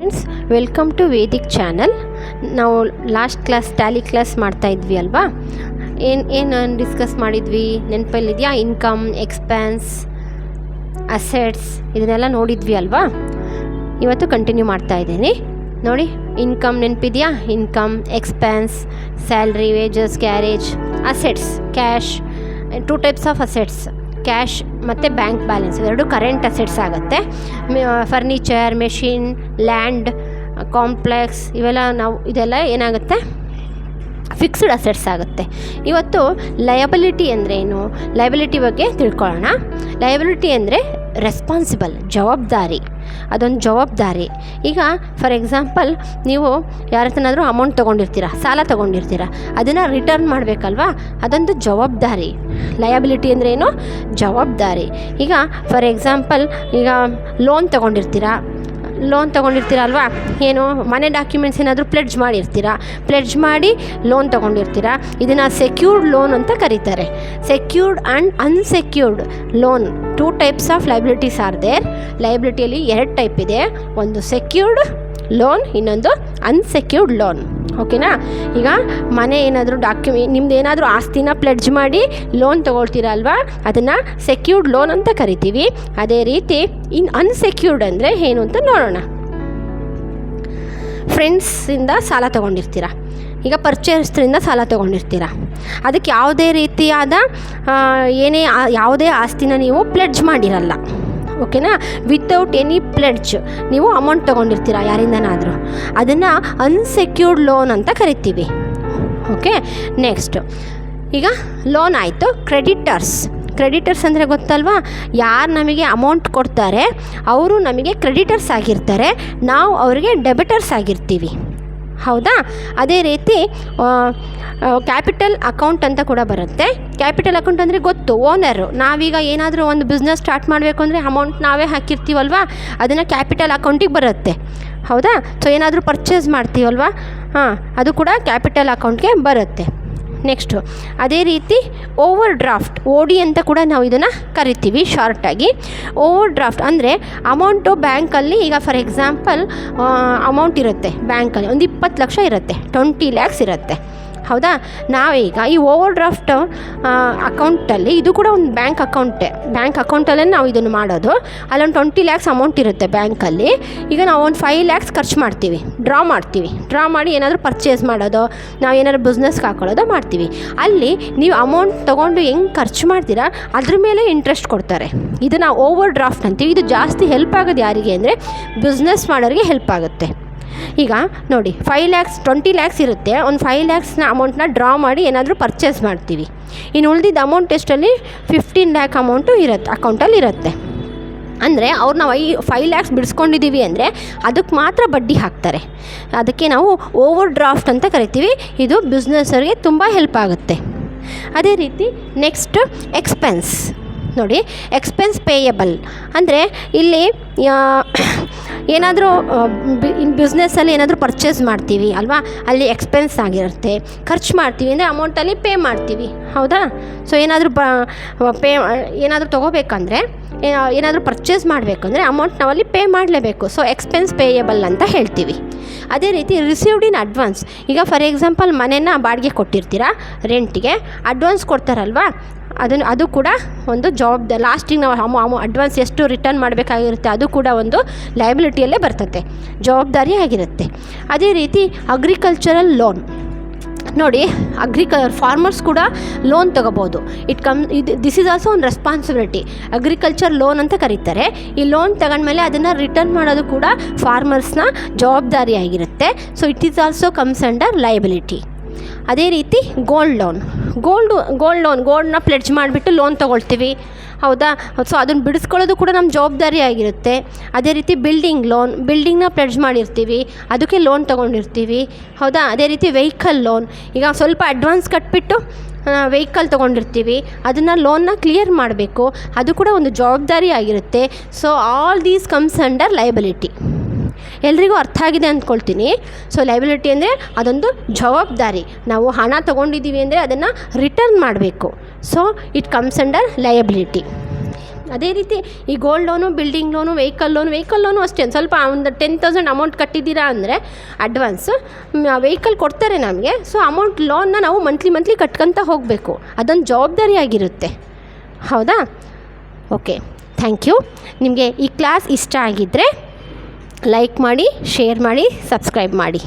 Friends, welcome to Vedic channel. ನಾವು last class Tally class ಮಾಡ್ತಾ ಇದ್ವಿ ಅಲ್ವಾ? ಏನು ಡಿಸ್ಕಸ್ ಮಾಡಿದ್ವಿ ನೆನಪಲ್ಲಿದೆಯಾ? ಇನ್ಕಮ್, ಎಕ್ಸ್ಪೆನ್ಸ್, ಅಸೆಟ್ಸ್ ಇದನ್ನೆಲ್ಲ ನೋಡಿದ್ವಿ ಅಲ್ವಾ? ಇವತ್ತು ಕಂಟಿನ್ಯೂ ಮಾಡ್ತಾ ಇದ್ದೀನಿ ನೋಡಿ. ಇನ್ಕಮ್ ನೆನಪಿದೆಯಾ? Income, expense, salary, wages, carriage, assets, cash. 2 types of assets, cash ಮತ್ತು ಬ್ಯಾಂಕ್ ಬ್ಯಾಲೆನ್ಸ್. ಇವೆರಡು ಕರೆಂಟ್ ಅಸೆಟ್ಸ್ ಆಗುತ್ತೆ. ಫರ್ನಿಚರ್, ಮೆಷಿನ್, ಲ್ಯಾಂಡ್, ಕಾಂಪ್ಲೆಕ್ಸ್ ಇದೆಲ್ಲ ಏನಾಗುತ್ತೆ? ಫಿಕ್ಸ್ಡ್ ಅಸೆಟ್ಸ್ ಆಗುತ್ತೆ. ಇವತ್ತು ಲಯಬಿಲಿಟಿ ಅಂದರೆ ಏನು? ಲಯಬಿಲಿಟಿ ಬಗ್ಗೆ ತಿಳ್ಕೊಳ್ಳೋಣ. ಲಯಬಿಲಿಟಿ ಅಂದರೆ ರೆಸ್ಪಾನ್ಸಿಬಲ್, ಜವಾಬ್ದಾರಿ. ಅದೊಂದು ಜವಾಬ್ದಾರಿ. ಈಗ ಫಾರ್ ಎಕ್ಸಾಂಪಲ್, ನೀವು ಯಾರ ಹತ್ರನಾದರೂ ಅಮೌಂಟ್ ತೊಗೊಂಡಿರ್ತೀರ, ಸಾಲ ತೊಗೊಂಡಿರ್ತೀರ, ಅದನ್ನು ರಿಟರ್ನ್ ಮಾಡಬೇಕಲ್ವಾ? ಅದೊಂದು ಜವಾಬ್ದಾರಿ. ಲಯಬಿಲಿಟಿ ಅಂದರೆ ಏನು? ಜವಾಬ್ದಾರಿ. ಈಗ ಫಾರ್ ಎಕ್ಸಾಂಪಲ್, ಈಗ ಲೋನ್ ತೊಗೊಂಡಿರ್ತೀರ ಅಲ್ವಾ? ಏನು ಮನೆ ಡಾಕ್ಯುಮೆಂಟ್ಸ್ ಏನಾದರೂ ಪ್ಲೆಡ್ಜ್ ಪ್ಲೆಡ್ಜ್ ಮಾಡಿ ಲೋನ್ ತೊಗೊಂಡಿರ್ತೀರ. ಇದನ್ನು ಸೆಕ್ಯೂರ್ಡ್ ಲೋನ್ ಅಂತ ಕರೀತಾರೆ. Secured and unsecured loan, 2 types of liabilities are there. ಲಯಬಿಲಿಟಿಯಲ್ಲಿ 2 ಟೈಪ್ ಇದೆ. ಒಂದು ಸೆಕ್ಯೂರ್ಡ್ ಲೋನ್, ಇನ್ನೊಂದು ಅನ್ಸೆಕ್ಯೂರ್ಡ್ ಲೋನ್. ಓಕೆನಾ? ಈಗ ಮನೆ ಏನಾದರೂ ನಿಮ್ದು ಏನಾದರೂ ಆಸ್ತಿನ ಪ್ಲೆಡ್ಜ್ ಮಾಡಿ ಲೋನ್ ತೊಗೊಳ್ತೀರ ಅಲ್ವಾ? ಅದನ್ನು ಸೆಕ್ಯೂರ್ಡ್ ಲೋನ್ ಅಂತ ಕರಿತೀವಿ. ಅದೇ ರೀತಿ ಅನ್ಸೆಕ್ಯೂರ್ಡ್ ಅಂದರೆ ಏನು ಅಂತ ನೋಡೋಣ. ಫ್ರೆಂಡ್ಸಿಂದ ಸಾಲ ತೊಗೊಂಡಿರ್ತೀರ, ಈಗ ಪರ್ಚೇಸ್ರಿಂದ ಸಾಲ ತೊಗೊಂಡಿರ್ತೀರ. ಅದಕ್ಕೆ ಯಾವುದೇ ರೀತಿಯಾದ ಯಾವುದೇ ಆಸ್ತಿನ ನೀವು ಪ್ಲೆಡ್ಜ್ ಮಾಡಿರಲ್ಲ. ಓಕೆನಾ? ವಿತೌಟ್ ಎನಿ ಪ್ಲೆಡ್ಜ್ ನೀವು ಅಮೌಂಟ್ ತೊಗೊಂಡಿರ್ತೀರ ಯಾರಿಂದನಾದರೂ. ಅದನ್ನು ಅನ್ಸೆಕ್ಯೂರ್ಡ್ ಲೋನ್ ಅಂತ ಕರಿತೀವಿ. ಓಕೆ, ನೆಕ್ಸ್ಟ್ ಈಗ ಲೋನ್ ಆಯಿತು. ಕ್ರೆಡಿಟರ್ಸ್ ಅಂದರೆ ಗೊತ್ತಲ್ವಾ? ಯಾರು ನಮಗೆ ಅಮೌಂಟ್ ಕೊಡ್ತಾರೆ ಅವರು ನಮಗೆ ಕ್ರೆಡಿಟರ್ಸ್ ಆಗಿರ್ತಾರೆ, ನಾವು ಅವರಿಗೆ ಡೆಬಿಟರ್ಸ್ ಆಗಿರ್ತೀವಿ. ಹೌದಾ? ಅದೇ ರೀತಿ ಕ್ಯಾಪಿಟಲ್ ಅಕೌಂಟ್ ಅಂತ ಕೂಡ ಬರುತ್ತೆ. ಕ್ಯಾಪಿಟಲ್ ಅಕೌಂಟ್ ಅಂದರೆ ಗೊತ್ತು, ಓನರು. ನಾವೀಗ ಏನಾದರೂ ಒಂದು ಬಿಸ್ನೆಸ್ ಸ್ಟಾರ್ಟ್ ಮಾಡಬೇಕು ಅಂದರೆ ಅಮೌಂಟ್ ನಾವೇ ಹಾಕಿರ್ತೀವಲ್ವ, ಅದನ್ನು ಕ್ಯಾಪಿಟಲ್ ಅಕೌಂಟಿಗೆ ಬರುತ್ತೆ. ಹೌದಾ? ಸೊ ಏನಾದರೂ ಪರ್ಚೇಸ್ ಮಾಡ್ತೀವಲ್ವ, ಅದು ಕೂಡ ಕ್ಯಾಪಿಟಲ್ ಅಕೌಂಟ್ಗೆ ಬರುತ್ತೆ. ನೆಕ್ಸ್ಟು ಅದೇ ರೀತಿ ಓವರ್ ಡ್ರಾಫ್ಟ್, OD ಅಂತ ಕೂಡ ನಾವು ಇದನ್ನು ಕರಿತೀವಿ ಶಾರ್ಟಾಗಿ. ಓವರ್ ಡ್ರಾಫ್ಟ್ ಅಂದರೆ ಅಮೌಂಟು ಬ್ಯಾಂಕಲ್ಲಿ, ಈಗ ಫಾರ್ ಎಕ್ಸಾಂಪಲ್ ಅಮೌಂಟ್ ಇರುತ್ತೆ ಬ್ಯಾಂಕಲ್ಲಿ, ಒಂದು 20 ಲಕ್ಷ ಇರುತ್ತೆ, 20 lakhs ಇರುತ್ತೆ. ಹೌದಾ? ನಾವೀಗ ಈ ಓವರ್ ಡ್ರಾಫ್ಟ್ ಅಕೌಂಟಲ್ಲಿ, ಇದು ಕೂಡ ಒಂದು ಬ್ಯಾಂಕ್ ಅಕೌಂಟಲ್ಲೇ ನಾವು ಇದನ್ನು ಮಾಡೋದು. ಅಲ್ಲೊಂದು 20 lakhs ಅಮೌಂಟ್ ಇರುತ್ತೆ ಬ್ಯಾಂಕಲ್ಲಿ. ಈಗ ನಾವು ಒಂದು 5 lakhs ಖರ್ಚು ಮಾಡ್ತೀವಿ, ಡ್ರಾ ಮಾಡಿ ಏನಾದರೂ ಪರ್ಚೇಸ್ ಮಾಡೋದು, ನಾವು ಏನಾದರೂ ಬಿಸ್ನೆಸ್ಗೆ ಹಾಕೊಳ್ಳೋದು ಮಾಡ್ತೀವಿ. ಅಲ್ಲಿ ನೀವು ಅಮೌಂಟ್ ತೊಗೊಂಡು ಹೆಂಗೆ ಖರ್ಚು ಮಾಡ್ತೀರಾ ಅದ್ರ ಮೇಲೆ ಇಂಟ್ರೆಸ್ಟ್ ಕೊಡ್ತಾರೆ. ಇದನ್ನು ಓವರ್ ಡ್ರಾಫ್ಟ್ ಅಂತೀವಿ. ಇದು ಜಾಸ್ತಿ ಹೆಲ್ಪ್ ಆಗೋದು ಯಾರಿಗೆ ಅಂದರೆ ಬಿಸ್ನೆಸ್ ಮಾಡೋರಿಗೆ ಹೆಲ್ಪ್ ಆಗುತ್ತೆ. ಈಗ ನೋಡಿ, 20 lakhs ಇರುತ್ತೆ. ಒಂದು 5 lakhs ಅಮೌಂಟ್ನ ಡ್ರಾ ಮಾಡಿ ಏನಾದರೂ ಪರ್ಚೇಸ್ ಮಾಡ್ತೀವಿ. ಇನ್ನು ಉಳಿದಿದ್ದ ಅಮೌಂಟ್ ಎಷ್ಟಲ್ಲಿ 15 lakh ಅಮೌಂಟು ಇರುತ್ತೆ, ಅಕೌಂಟಲ್ಲಿ ಇರುತ್ತೆ. ಅಂದರೆ ನಾವು 5 lakhs ಬಿಡಿಸ್ಕೊಂಡಿದ್ದೀವಿ ಅಂದರೆ ಅದಕ್ಕೆ ಮಾತ್ರ ಬಡ್ಡಿ ಹಾಕ್ತಾರೆ. ಅದಕ್ಕೆ ನಾವು ಓವರ್ ಡ್ರಾಫ್ಟ್ ಅಂತ ಕರಿತೀವಿ. ಇದು ಬಿಸ್ನೆಸ್ಸರಿಗೆ ತುಂಬ ಹೆಲ್ಪ್ ಆಗುತ್ತೆ. ಅದೇ ರೀತಿ ನೆಕ್ಸ್ಟ್ ಎಕ್ಸ್ಪೆನ್ಸ್ ನೋಡಿ. ಎಕ್ಸ್ಪೆನ್ಸ್ ಪೇಯಬಲ್ ಅಂದರೆ ಇಲ್ಲಿ ಏನಾದರೂ ಬಿಸ್ನೆಸ್ಸಲ್ಲಿ ಏನಾದರೂ ಪರ್ಚೇಸ್ ಮಾಡ್ತೀವಿ ಅಲ್ವಾ, ಅಲ್ಲಿ ಎಕ್ಸ್ಪೆನ್ಸ್ ಆಗಿರುತ್ತೆ. ಖರ್ಚು ಮಾಡ್ತೀವಿ ಅಂದರೆ ಅಮೌಂಟಲ್ಲಿ ಪೇ ಮಾಡ್ತೀವಿ. ಹೌದಾ? ಸೊ ಏನಾದರೂ ತೊಗೋಬೇಕಂದ್ರೆ, ಏನಾದರೂ ಪರ್ಚೇಸ್ ಮಾಡಬೇಕಂದ್ರೆ ಅಮೌಂಟ್ ನಾವಲ್ಲಿ ಪೇ ಮಾಡಲೇಬೇಕು. ಸೊ ಎಕ್ಸ್ಪೆನ್ಸ್ ಪೇಯಬಲ್ ಅಂತ ಹೇಳ್ತೀವಿ. ಅದೇ ರೀತಿ ರಿಸೀವ್ಡ್ ಇನ್ ಅಡ್ವಾನ್ಸ್. ಈಗ ಫಾರ್ ಎಕ್ಸಾಂಪಲ್ ಮನೆನ ಬಾಡಿಗೆ ಕೊಟ್ಟಿರ್ತೀರಾ, ರೆಂಟಿಗೆ ಅಡ್ವಾನ್ಸ್ ಕೊಡ್ತಾರಲ್ವಾ, ಅದು ಕೂಡ ಒಂದು ಜವಾಬ್ದಾರಿ. ಲಾಸ್ಟಿಗೆ ನಾವು ಅಡ್ವಾನ್ಸ್ ಎಷ್ಟು ರಿಟರ್ನ್ ಮಾಡಬೇಕಾಗಿರುತ್ತೆ ಅದು ಕೂಡ ಒಂದು ಲಯಬಿಲಿಟಿಯಲ್ಲೇ ಬರ್ತದೆ, ಜವಾಬ್ದಾರಿ ಆಗಿರುತ್ತೆ. ಅದೇ ರೀತಿ ಅಗ್ರಿಕಲ್ಚರಲ್ ಲೋನ್ ನೋಡಿ. ಫಾರ್ಮರ್ಸ್ ಕೂಡ ಲೋನ್ ತೊಗೋಬೋದು. ದಿಸ್ ಈಸ್ ಆಲ್ಸೋ ಒಂದು ರೆಸ್ಪಾನ್ಸಿಬಿಲಿಟಿ. ಅಗ್ರಿಕಲ್ಚರ್ ಲೋನ್ ಅಂತ ಕರೀತಾರೆ. ಈ ಲೋನ್ ತಗೊಂಡ್ಮೇಲೆ ಅದನ್ನು ರಿಟರ್ನ್ ಮಾಡೋದು ಕೂಡ ಫಾರ್ಮರ್ಸ್ನ ಜವಾಬ್ದಾರಿ ಆಗಿರುತ್ತೆ. So it is also comes under liability. ಅದೇ ರೀತಿ ಗೋಲ್ಡ್ನ ಪ್ಲೆಡ್ಜ್ ಮಾಡಿಬಿಟ್ಟು ಲೋನ್ ತೊಗೊಳ್ತೀವಿ. ಹೌದಾ? ಸೊ ಅದನ್ನು ಬಿಡಿಸ್ಕೊಳ್ಳೋದು ಕೂಡ ನಮ್ಮ ಜವಾಬ್ದಾರಿ ಆಗಿರುತ್ತೆ. ಅದೇ ರೀತಿ ಬಿಲ್ಡಿಂಗ್ನ ಪ್ಲೆಡ್ಜ್ ಮಾಡಿರ್ತೀವಿ, ಅದಕ್ಕೆ ಲೋನ್ ತೊಗೊಂಡಿರ್ತೀವಿ. ಹೌದಾ? ಅದೇ ರೀತಿ ವೆಹಿಕಲ್ ಲೋನ್. ಈಗ ಸ್ವಲ್ಪ ಅಡ್ವಾನ್ಸ್ ಕಟ್ಬಿಟ್ಟು ವೆಹಿಕಲ್ ತೊಗೊಂಡಿರ್ತೀವಿ, ಅದನ್ನು ಲೋನ್ನ ಕ್ಲಿಯರ್ ಮಾಡಬೇಕು, ಅದು ಕೂಡ ಒಂದು ಜವಾಬ್ದಾರಿ ಆಗಿರುತ್ತೆ. So all these comes under liability. ಎಲ್ರಿಗೂ ಅರ್ಥ ಆಗಿದೆ ಅಂದ್ಕೊಳ್ತೀನಿ. ಸೊ ಲಯಬಿಲಿಟಿ ಅಂದರೆ ಅದೊಂದು ಜವಾಬ್ದಾರಿ. ನಾವು ಹಣ ತೊಗೊಂಡಿದ್ದೀವಿ ಅಂದರೆ ಅದನ್ನು ರಿಟರ್ನ್ ಮಾಡಬೇಕು. So it comes under liability. ಅದೇ ರೀತಿ ಈ gold loan, building loan, vehicle loan ಅಷ್ಟೇ. ಸ್ವಲ್ಪ ಒಂದು 10,000 ಅಮೌಂಟ್ ಕಟ್ಟಿದ್ದೀರಾ ಅಂದರೆ ಅಡ್ವಾನ್ಸು, ವೆಹಿಕಲ್ ಕೊಡ್ತಾರೆ ನಮಗೆ. ಸೊ ಅಮೌಂಟ್ ಲೋನ್ನ ನಾವು ಮಂತ್ಲಿ ಕಟ್ಕೊತ ಹೋಗಬೇಕು. ಅದೊಂದು ಜವಾಬ್ದಾರಿಯಾಗಿರುತ್ತೆ. ಹೌದಾ? Okay, thank you. ನಿಮಗೆ ಈ ಕ್ಲಾಸ್ ಇಷ್ಟ ಆಗಿದ್ದರೆ ಲೈಕ್ ಮಾಡಿ, ಶೇರ್ ಮಾಡಿ, ಸಬ್ಸ್ಕ್ರೈಬ್ ಮಾಡಿ.